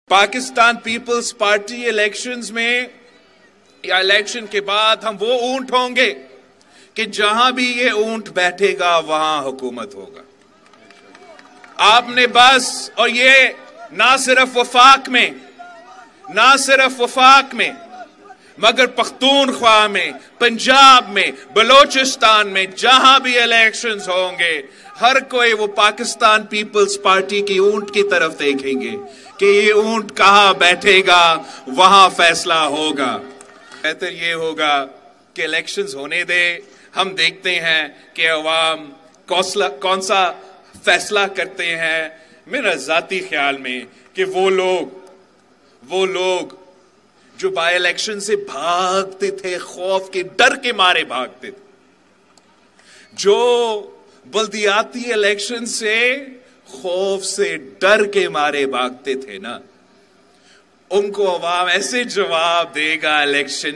Pakistan peoples party elections में या election के बाद हम वो ऊंट होंगे कि जहां भी ये ऊंट बैठेगा वहां हुकूमत होगा। आपने बस, और ये ना सिर्फ वफाक में मगर पख्तूनख्वा में, पंजाब में, बलोचिस्तान में जहां भी इलेक्शंस होंगे हर कोई वो पाकिस्तान पीपल्स पार्टी की ऊंट की तरफ देखेंगे कि ये ऊंट कहां बैठेगा, वहां फैसला होगा। बेहतर ये होगा कि इलेक्शंस होने दे, हम देखते हैं कि अवाम कौन सा फैसला करते हैं। मेरा जाती ख्याल में कि वो लोग जो बाय इलेक्शन से भागते थे, खौफ के डर के मारे भागते थे, जो बल्दियाती इलेक्शन से खौफ से डर के मारे भागते थे ना, उनको अवाम ऐसे जवाब देगा इलेक्शन